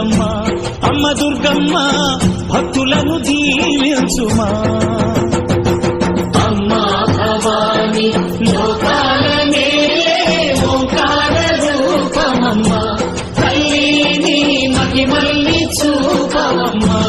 దుర్గమ్మ అమ్మ దుర్గమ్మ భక్తులను దీవించుమా అమ్మా భవాని లోకాలనే ఓంకార రూపమమ్మ తల్లి నీ మహిమల్ని చూపవమ్మా